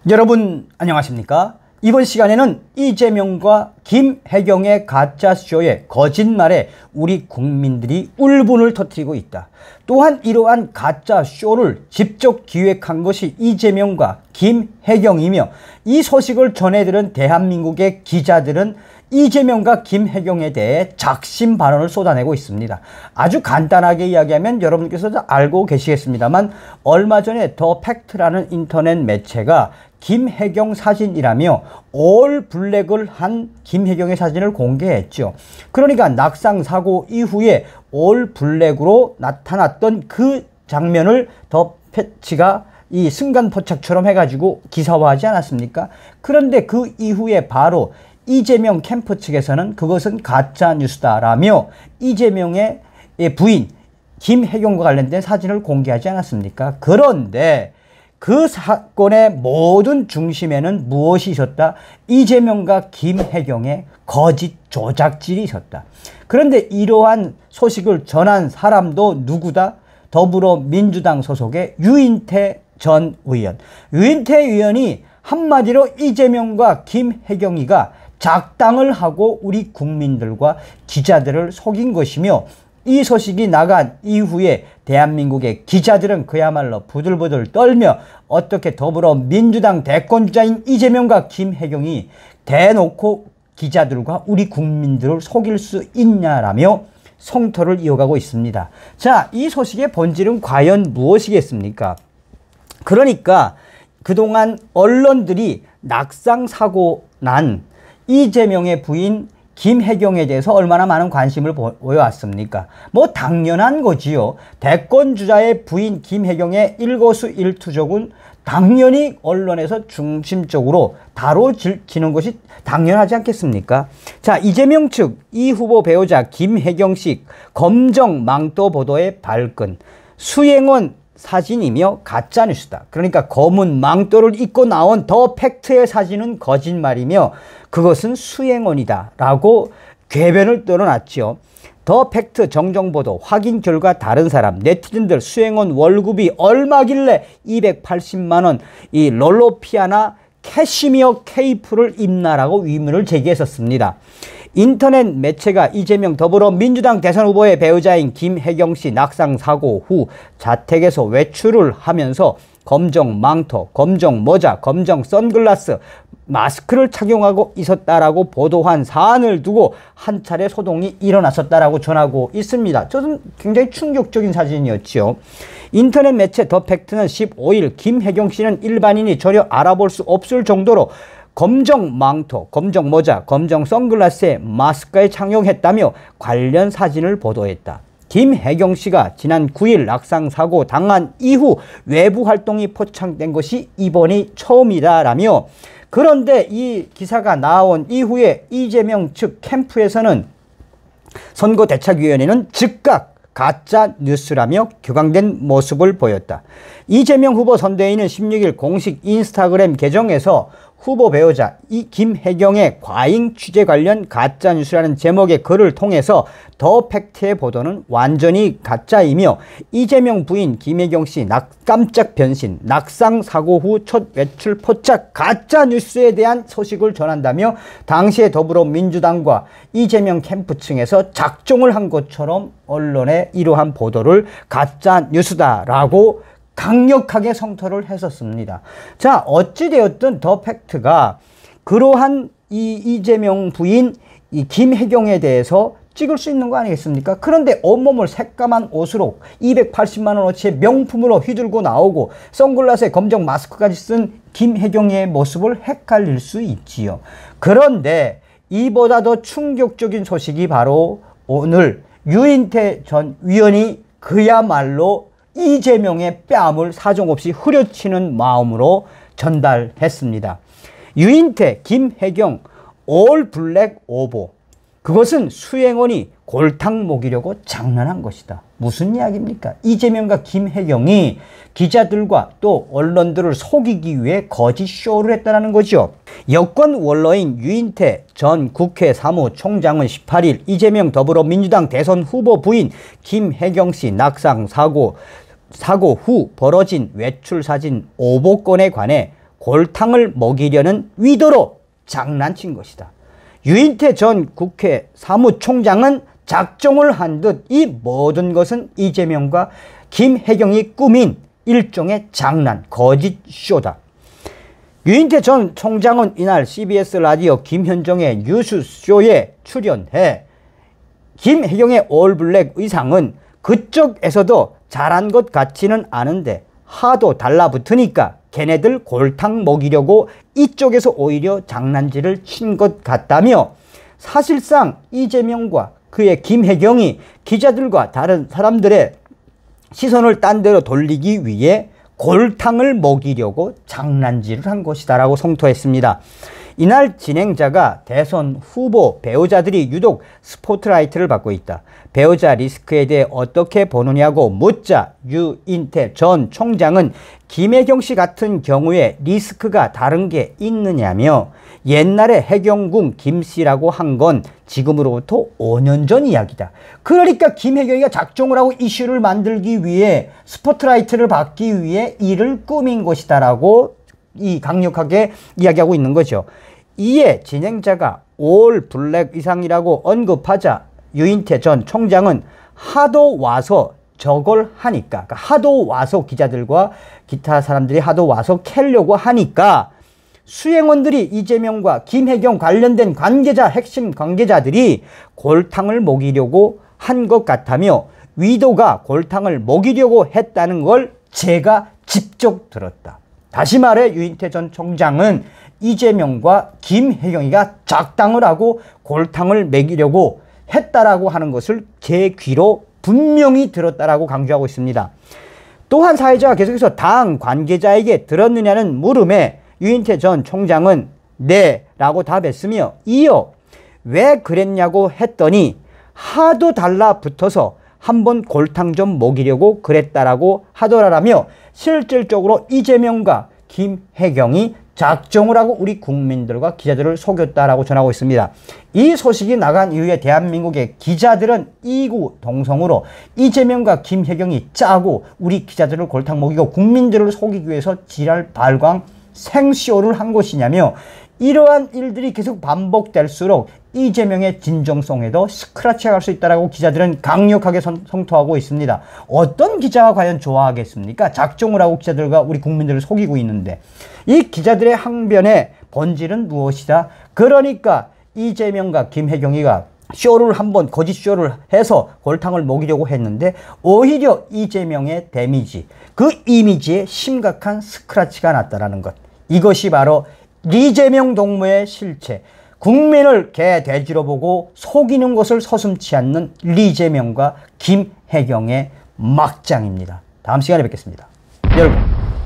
여러분 안녕하십니까? 이번 시간에는 이재명과 김혜경의 가짜쇼에 거짓말에 우리 국민들이 울분을 터뜨리고 있다. 또한 이러한 가짜쇼를 직접 기획한 것이 이재명과 김혜경이며 이 소식을 전해들은 대한민국의 기자들은 이재명과 김혜경에 대해 작심 발언을 쏟아내고 있습니다. 아주 간단하게 이야기하면 여러분께서도 알고 계시겠습니다만 얼마 전에 더 팩트라는 인터넷 매체가 김혜경 사진이라며 올 블랙을 한 김혜경의 사진을 공개했죠. 그러니까 낙상 사고 이후에 올 블랙으로 나타났던 그 장면을 더 패치가 이 순간 포착처럼 해가지고 기사화하지 않았습니까? 그런데 그 이후에 바로 이재명 캠프 측에서는 그것은 가짜 뉴스다라며 이재명의 부인 김혜경과 관련된 사진을 공개하지 않았습니까? 그런데 그 사건의 모든 중심에는 무엇이 있었다? 이재명과 김혜경의 거짓 조작질이 있었다. 그런데 이러한 소식을 전한 사람도 누구다? 더불어민주당 소속의 유인태 전 의원. 유인태 의원이 한마디로 이재명과 김혜경이가 작당을 하고 우리 국민들과 기자들을 속인 것이며 이 소식이 나간 이후에 대한민국의 기자들은 그야말로 부들부들 떨며 어떻게 더불어민주당 대권주자인 이재명과 김혜경이 대놓고 기자들과 우리 국민들을 속일 수 있냐라며 성토를 이어가고 있습니다. 자, 이 소식의 본질은 과연 무엇이겠습니까? 그러니까 그동안 언론들이 낙상사고 난 이재명의 부인 김혜경에 대해서 얼마나 많은 관심을 보여왔습니까? 뭐 당연한 거지요. 대권주자의 부인 김혜경의 일거수일투족은 당연히 언론에서 중심적으로 다뤄지는 것이 당연하지 않겠습니까? 자, 이재명 측 이 후보 배우자 김혜경 씨 검정 망토 보도의 발끈, 수행원 사진이며 가짜뉴스다. 그러니까 검은 망토를 입고 나온 더 팩트의 사진은 거짓말이며 그것은 수행원이다 라고 궤변을 떨어놨죠. 더 팩트 정정보도 확인 결과 다른 사람 네티즌들 수행원 월급이 얼마길래 280만원 이 롤로피아나 캐시미어 케이프를 입나라고 의문을 제기했었습니다. 인터넷 매체가 이재명 더불어민주당 대선 후보의 배우자인 김혜경 씨 낙상 사고 후 자택에서 외출을 하면서 검정 망토, 검정 모자, 검정 선글라스, 마스크를 착용하고 있었다라고 보도한 사안을 두고 한 차례 소동이 일어났었다라고 전하고 있습니다. 저는 굉장히 충격적인 사진이었죠. 인터넷 매체 더 팩트는 15일 김혜경 씨는 일반인이 전혀 알아볼 수 없을 정도로 검정 망토, 검정 모자, 검정 선글라스에 마스크에 착용했다며 관련 사진을 보도했다. 김혜경 씨가 지난 9일 낙상 사고 당한 이후 외부 활동이 포착된 것이 이번이 처음이다라며 그런데 이 기사가 나온 이후에 이재명 측 캠프에서는 선거대책위원회는 즉각 가짜 뉴스라며 격앙된 모습을 보였다. 이재명 후보 선대위는 16일 공식 인스타그램 계정에서 후보 배우자 이 김혜경의 과잉 취재 관련 가짜뉴스라는 제목의 글을 통해서 더 팩트의 보도는 완전히 가짜이며 이재명 부인 김혜경 씨 깜짝 변신, 낙상 사고 후 첫 외출 포착 가짜뉴스에 대한 소식을 전한다며 당시에 더불어민주당과 이재명 캠프 층에서 작정을 한 것처럼 언론에 이러한 보도를 가짜뉴스다라고 강력하게 성토를 했었습니다. 자, 어찌되었든 더 팩트가 그러한 이재명 부인 이 김혜경에 대해서 찍을 수 있는 거 아니겠습니까? 그런데 온몸을 새까만 옷으로 280만원어치의 명품으로 휘둘고 나오고 선글라스에 검정 마스크까지 쓴 김혜경의 모습을 헷갈릴 수 있지요. 그런데 이보다 더 충격적인 소식이 바로 오늘 유인태 전 위원이 그야말로 이재명의 뺨을 사정없이 후려치는 마음으로 전달했습니다. 유인태, 김혜경, 올 블랙 오보. 그것은 수행원이 골탕 먹이려고 장난한 것이다. 무슨 이야기입니까? 이재명과 김혜경이 기자들과 또 언론들을 속이기 위해 거짓 쇼를 했다는 거죠. 여권 원로인 유인태 전 국회 사무총장은 18일 이재명 더불어민주당 대선 후보 부인 김혜경 씨 낙상 사고 후 벌어진 외출 사진 오보건에 관해 골탕을 먹이려는 의도로 장난친 것이다. 유인태 전 국회 사무총장은 작정을 한 듯 이 모든 것은 이재명과 김혜경이 꾸민 일종의 장난, 거짓 쇼다. 유인태 전 총장은 이날 CBS 라디오 김현정의 뉴스쇼에 출연해 김혜경의 올블랙 의상은 그쪽에서도 잘한 것 같지는 않은데 하도 달라붙으니까 걔네들 골탕 먹이려고 이쪽에서 오히려 장난질을 친 것 같다며, 사실상 이재명과 그의 김혜경이 기자들과 다른 사람들의 시선을 딴 데로 돌리기 위해 골탕을 먹이려고 장난질을 한 것이다 라고 성토했습니다. 이날 진행자가 대선 후보 배우자들이 유독 스포트라이트를 받고 있다. 배우자 리스크에 대해 어떻게 보느냐고 묻자 유인태 전 총장은 김혜경 씨 같은 경우에 리스크가 다른 게 있느냐며, 옛날에 해경궁 김씨라고 한 건 지금으로부터 5년 전 이야기다. 그러니까 김혜경이가 작정을 하고 이슈를 만들기 위해, 스포트라이트를 받기 위해 이를 꾸민 것이다 라고 강력하게 이야기하고 있는 거죠. 이에 진행자가 올 블랙 의상이라고 언급하자 유인태 전 총장은 하도 와서 저걸 하니까, 그러니까 하도 와서 기자들과 기타 사람들이 하도 와서 캐려고 하니까 수행원들이 이재명과 김혜경 관련된 관계자, 핵심 관계자들이 골탕을 먹이려고 한 것 같다며, 위도가 골탕을 먹이려고 했다는 걸 제가 직접 들었다. 다시 말해 유인태 전 총장은 이재명과 김혜경이가 작당을 하고 골탕을 먹이려고 했다라고 하는 것을 제 귀로 분명히 들었다라고 강조하고 있습니다. 또한 사회자가 계속해서 당 관계자에게 들었느냐는 물음에 유인태 전 총장은 네 라고 답했으며, 이어 왜 그랬냐고 했더니 하도 달라붙어서 한번 골탕 좀 먹이려고 그랬다라고 하더라라며, 실질적으로 이재명과 김혜경이 작정을 하고 우리 국민들과 기자들을 속였다라고 전하고 있습니다. 이 소식이 나간 이후에 대한민국의 기자들은 이구동성으로 이재명과 김혜경이 짜고 우리 기자들을 골탕 먹이고 국민들을 속이기 위해서 지랄 발광 생쇼를 한 것이냐며, 이러한 일들이 계속 반복될수록 이재명의 진정성에도 스크래치가 갈 수 있다고 기자들은 강력하게 성토하고 있습니다. 어떤 기자가 과연 좋아하겠습니까? 작정을 하고 기자들과 우리 국민들을 속이고 있는데. 이 기자들의 항변의 본질은 무엇이다? 그러니까 이재명과 김혜경이가 쇼를 한번 거짓 쇼를 해서 골탕을 먹이려고 했는데 오히려 이재명의 데미지, 그 이미지에 심각한 스크래치가 났다는 것. 이것이 바로 이재명 동무의 실체, 국민을 개 돼지로 보고 속이는 것을 서슴지 않는 이재명과 김혜경의 막장입니다. 다음 시간에 뵙겠습니다. 여러분.